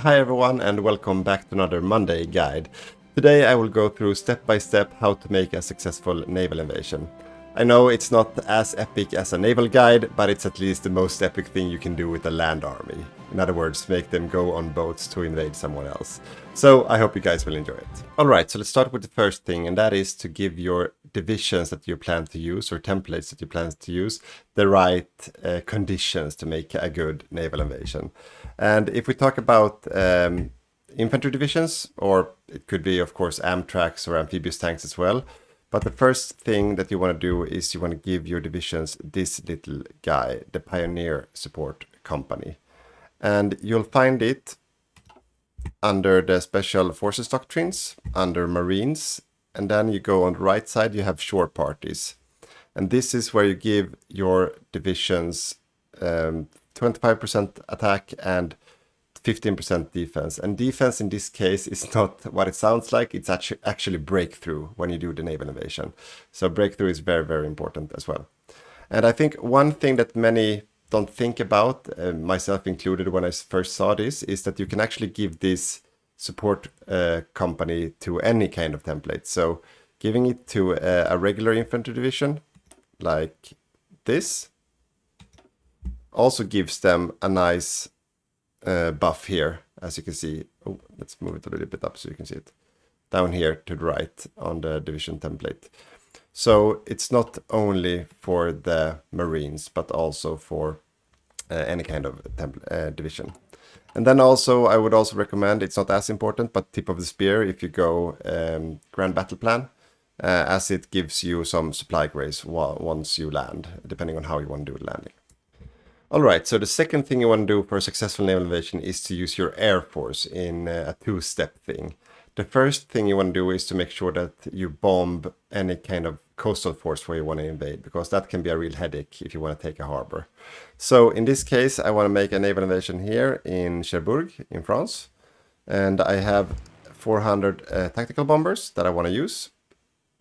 Hi everyone and welcome back to another Monday guide. Today I will go through step by step how to make a successful naval invasion. I know it's not as epic as a naval guide, but it's at least the most epic thing you can do with a land army. In other words, make them go on boats to invade someone else. So I hope you guys will enjoy it. Alright, so let's start with the first thing, and that is to give your divisions that you plan to use, or templates that you plan to use, the right conditions to make a good naval invasion. And if we talk about infantry divisions, or it could be of course Amtraks or amphibious tanks as well, but the first thing that you want to do is you want to give your divisions this little guy, the Pioneer Support Company. And you'll find it under the Special Forces Doctrines, under Marines, and then you go on the right side, you have Shore Parties. And this is where you give your divisions 25% attack and 15% defense. And defense in this case is not what it sounds like, it's actually breakthrough when you do the naval invasion. So breakthrough is very, very important as well. And I think one thing that many don't think about, myself included when I first saw this, is that you can actually give this support company to any kind of template. So giving it to a regular infantry division like this also gives them a nice buff here, as you can see. Oh, let's move it a little bit up so you can see it. Down here to the right on the division template. So it's not only for the Marines, but also for any kind of division. And then also, I would also recommend, it's not as important, but tip of the spear if you go Grand Battle Plan, as it gives you some supply grace once you land, depending on how you want to do the landing. Alright, so the second thing you want to do for a successful naval invasion is to use your air force in a two-step thing. The first thing you want to do is to make sure that you bomb any kind of coastal force where you want to invade, because that can be a real headache if you want to take a harbor. So in this case, I want to make a naval invasion here in Cherbourg in France. And I have 400 tactical bombers that I want to use.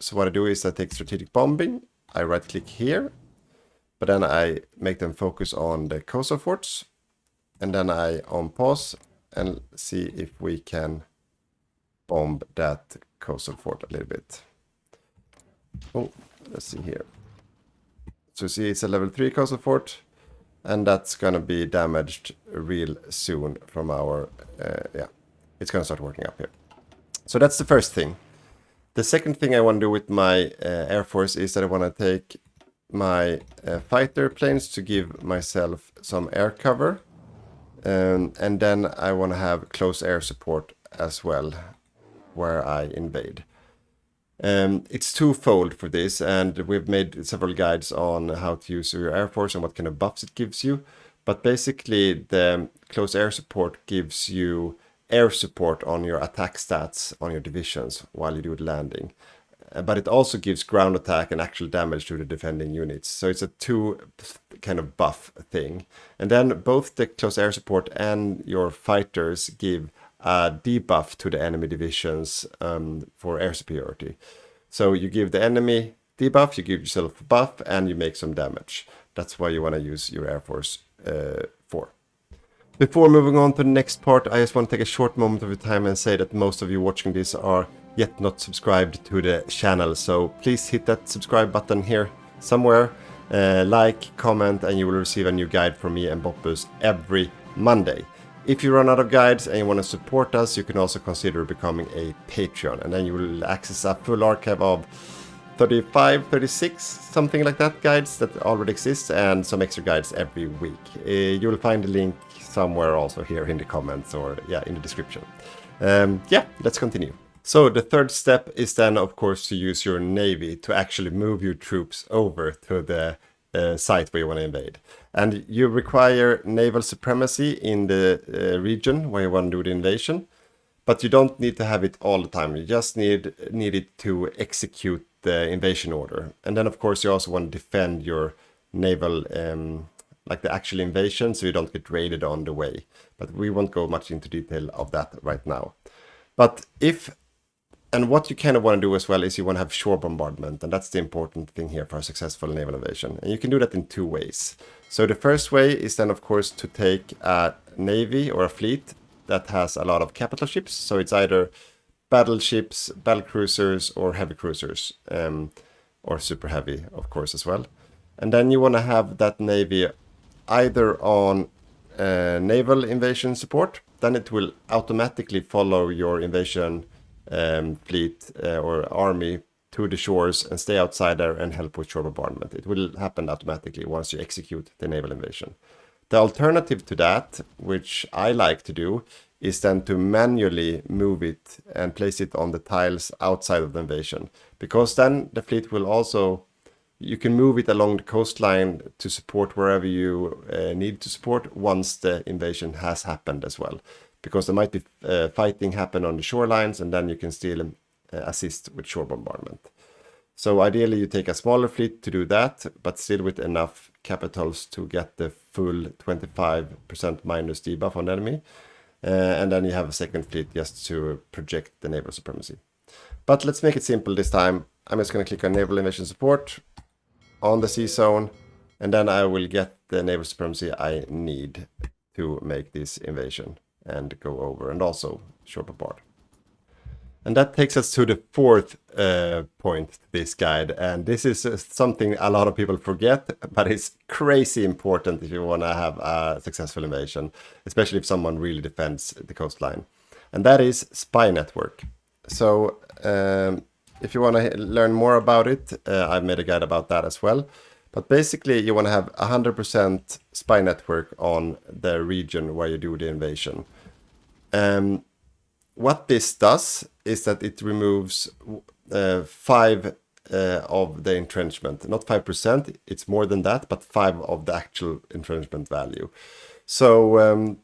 So what I do is I take strategic bombing, I right click here, but then I make them focus on the coastal forts. And then I on pause and see if we can bomb that coastal fort a little bit. Oh, let's see here. So see, it's a level 3 coastal fort, and that's gonna be damaged real soon from our, yeah, it's gonna start working up here. So that's the first thing. The second thing I want to do with my air force is that I want to take my fighter planes to give myself some air cover, and then I want to have close air support as well where I invade. It's twofold for this, and we've made several guides on how to use your air force and what kind of buffs it gives you, but basically the close air support gives you air support on your attack stats on your divisions while you do the landing. But it also gives ground attack and actual damage to the defending units. So it's a two kind of buff thing. And then both the close air support and your fighters give a debuff to the enemy divisions for air superiority. So you give the enemy debuff, you give yourself a buff, and you make some damage. That's why you want to use your air force for. Before moving on to the next part, I just want to take a short moment of your time and say that most of you watching this are yet not subscribed to the channel, so please hit that subscribe button here somewhere, like, comment, and you will receive a new guide from me and Boppus every Monday. If you run out of guides and you want to support us, you can also consider becoming a Patreon, and then you will access a full archive of 35, 36, something like that, guides that already exist, and some extra guides every week. You will find the link somewhere also here in the comments, or yeah, in the description. Yeah, let's continue. So the third step is then, of course, to use your navy to actually move your troops over to the site where you want to invade. And you require naval supremacy in the region where you want to do the invasion, but you don't need to have it all the time. You just need it to execute the invasion order. And then, of course, you also want to defend your naval, like the actual invasion, so you don't get raided on the way. But we won't go much into detail of that right now. But and what you kind of want to do as well is you want to have shore bombardment, and that's the important thing here for a successful naval invasion. And you can do that in two ways. So the first way is then, of course, to take a navy or a fleet that has a lot of capital ships. So it's either battleships, battle cruisers, or heavy cruisers, or super heavy, of course, as well. And then you want to have that navy either on naval invasion support, then it will automatically follow your invasion fleet or army to the shores and stay outside there and help with shore bombardment. It will happen automatically once you execute the naval invasion. The alternative to that, which I like to do, is then to manually move it and place it on the tiles outside of the invasion. Because then the fleet will also, you can move it along the coastline to support wherever you need to support once the invasion has happened as well. Because there might be fighting happen on the shorelines, and then you can still assist with shore bombardment. So ideally you take a smaller fleet to do that, but still with enough capitals to get the full 25% minus debuff on the enemy. And then you have a second fleet just to project the naval supremacy. But let's make it simple this time. I'm just going to click on naval invasion support on the sea zone, and then I will get the naval supremacy I need to make this invasion and go over, and also shore bombard. And that takes us to the fourth point to this guide, and this is something a lot of people forget, but it's crazy important if you want to have a successful invasion, especially if someone really defends the coastline, and that is spy network. So if you want to learn more about it, I've made a guide about that as well. But basically you want to have 100% spy network on the region where you do the invasion. What this does is that it removes 5 of the entrenchment. Not 5%, it's more than that, but 5 of the actual entrenchment value. So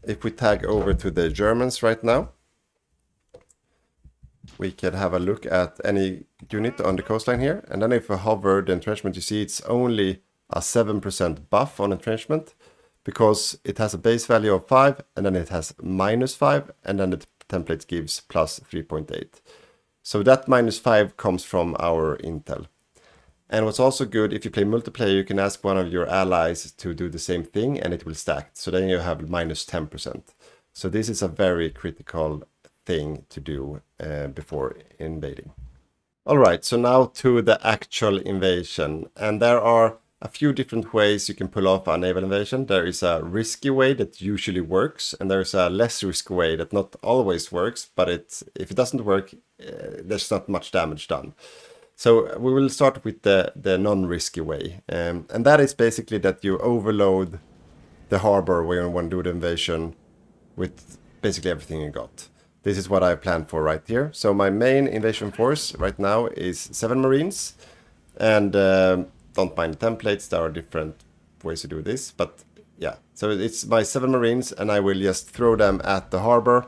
if we tag over to the Germans right now, we can have a look at any unit on the coastline here. And then if we hover the entrenchment, you see it's only a 7% buff on entrenchment, because it has a base value of 5, and then it has -5, and then the template gives plus 3.8. So that -5 comes from our intel. And what's also good, if you play multiplayer, you can ask one of your allies to do the same thing, and it will stack. So then you have -10%. So this is a very critical thing to do before invading. All right, so now to the actual invasion. And there are a few different ways you can pull off a naval invasion. There is a risky way that usually works, and there's a less risky way that not always works, but if it doesn't work, there's not much damage done. So we will start with the non-risky way, and that is basically that you overload the harbor where you want to do the invasion with basically everything you got. This is what I planned for right here. So my main invasion force right now is 7 Marines, and don't mind the templates, there are different ways to do this, but yeah. So it's my 7 Marines, and I will just throw them at the harbor.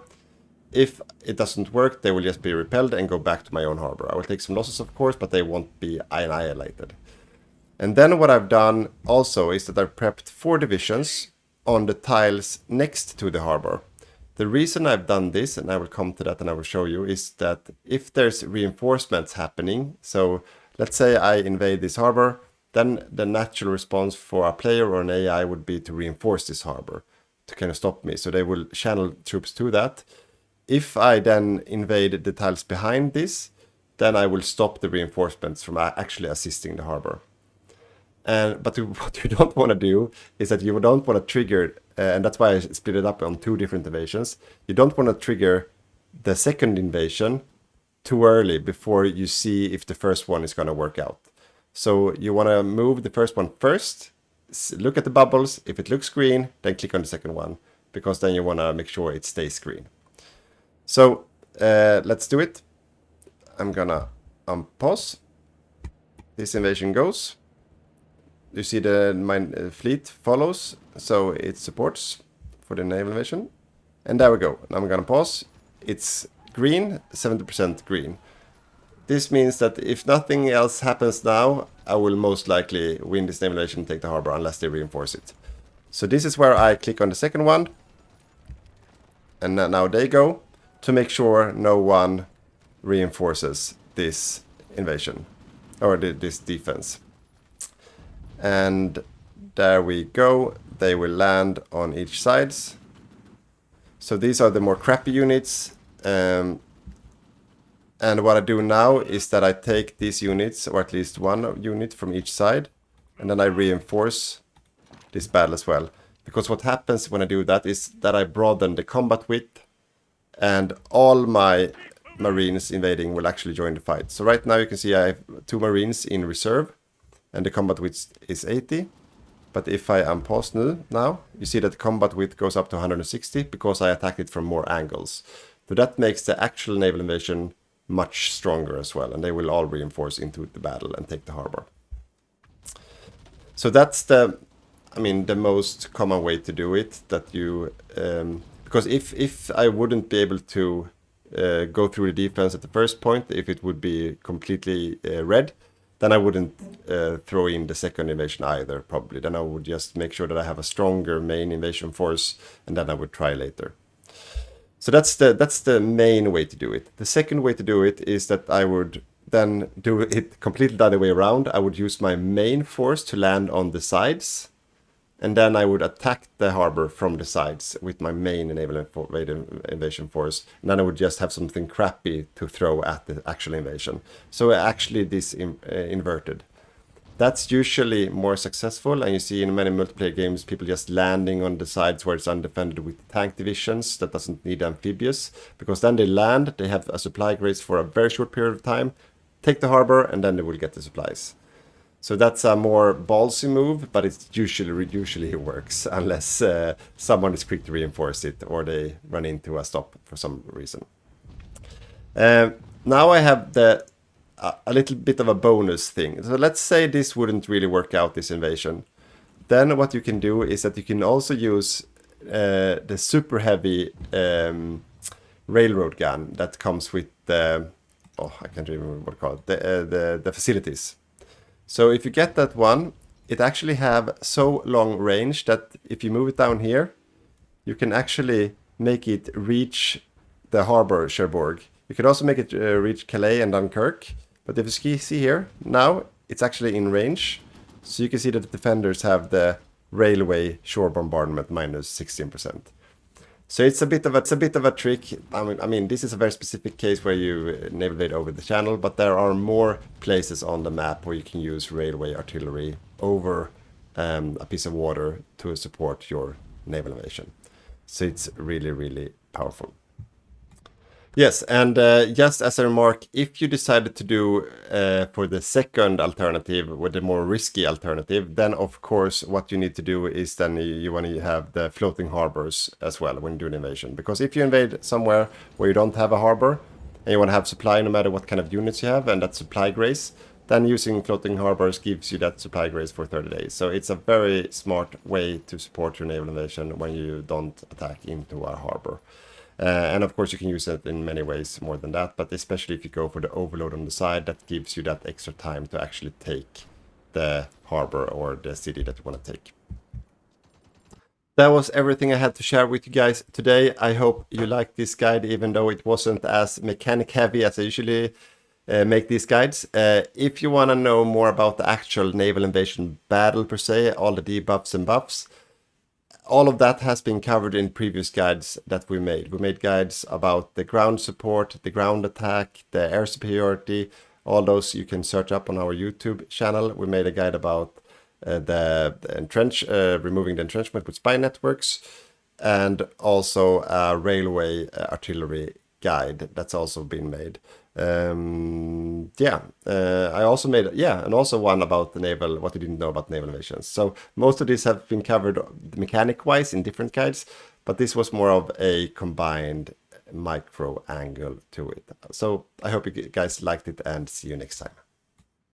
If it doesn't work, they will just be repelled and go back to my own harbor. I will take some losses, of course, but they won't be annihilated. And then what I've done also is that I've prepped 4 divisions on the tiles next to the harbor. The reason I've done this, and I will come to that and I will show you, is that if there's reinforcements happening, so let's say I invade this harbor, then the natural response for a player or an AI would be to reinforce this harbor to kind of stop me. So they will channel troops to that. If I then invade the tiles behind this, then I will stop the reinforcements from actually assisting the harbor. But what you don't want to do is that you don't want to trigger, and that's why I split it up on 2 different invasions. You don't want to trigger the second invasion too early before you see if the first one is going to work out. So you want to move the first one first, look at the bubbles. If it looks green, then click on the second one, because then you want to make sure it stays green. So let's do it. I'm gonna unpause. This invasion goes. You see my fleet follows, so it supports for the naval invasion. And there we go. Now I'm gonna pause. It's green, 70% green. This means that if nothing else happens now, I will most likely win this naval invasion and take the harbor unless they reinforce it. So this is where I click on the second one. And now they go to make sure no one reinforces this invasion or this defense. And there we go. They will land on each sides. So these are the more crappy units. And what I do now is that I take these units, or at least one unit from each side, and then I reinforce this battle as well. Because what happens when I do that is that I broaden the combat width, and all my Marines invading will actually join the fight. So right now you can see I have 2 Marines in reserve, and the combat width is 80. But if I unpause now, you see that the combat width goes up to 160 because I attacked it from more angles. So that makes the actual naval invasion much stronger as well, and they will all reinforce into the battle and take the harbor. So that's the most common way to do it. That you because if I wouldn't be able to go through the defense at the first point, if it would be completely red, then I wouldn't throw in the second invasion either, probably. Then I would just make sure that I have a stronger main invasion force, and then I would try later. So that's the main way to do it. The second way to do it is that I would then do it completely the other way around. I would use my main force to land on the sides, and then I would attack the harbor from the sides with my main naval invasion force, and then I would just have something crappy to throw at the actual invasion. So actually this inverted. That's usually more successful, and you see in many multiplayer games people just landing on the sides where it's undefended with tank divisions that doesn't need amphibious, because then they land, they have a supply grace for a very short period of time, take the harbor, and then they will get the supplies. So that's a more ballsy move, but it usually works unless someone is quick to reinforce it or they run into a stop for some reason. Now I have a little bit of a bonus thing. So let's say this wouldn't really work out, this invasion. Then what you can do is that you can also use the super heavy railroad gun that comes with the, I can't remember what it's called, the facilities. So if you get that one, it actually have so long range that if you move it down here, you can actually make it reach the harbor Cherbourg. You can also make it reach Calais and Dunkirk. But if you see here, now it's actually in range. So you can see that the defenders have the railway shore bombardment minus 16%. So it's a bit of a trick. I mean, this is a very specific case where you navigate over the channel, but there are more places on the map where you can use railway artillery over a piece of water to support your naval invasion. So it's really, really powerful. Yes, and just as a remark, if you decided to do for the second alternative, with the more risky alternative, then of course what you need to do is then you want to have the floating harbors as well when you do an invasion. Because if you invade somewhere where you don't have a harbor, and you want to have supply no matter what kind of units you have, and that supply grace, then using floating harbors gives you that supply grace for 30 days. So it's a very smart way to support your naval invasion when you don't attack into a harbor. And of course you can use it in many ways more than that, but especially if you go for the overload on the side, that gives you that extra time to actually take the harbor or the city that you want to take. That was everything I had to share with you guys today. I hope you liked this guide, even though it wasn't as mechanic heavy as I usually make these guides. If you want to know more about the actual naval invasion battle per se, all the debuffs and buffs, all of that has been covered in previous guides that we made. We made guides about the ground support, the ground attack, the air superiority. All those you can search up on our YouTube channel. We made a guide about removing the entrenchment with spy networks, and also a railway artillery guide that's also been made. I also made and also one about the naval, what you didn't know about naval invasions. So most of these have been covered mechanic wise in different guides, but this was more of a combined micro angle to it. So I hope you guys liked it, and see you next time.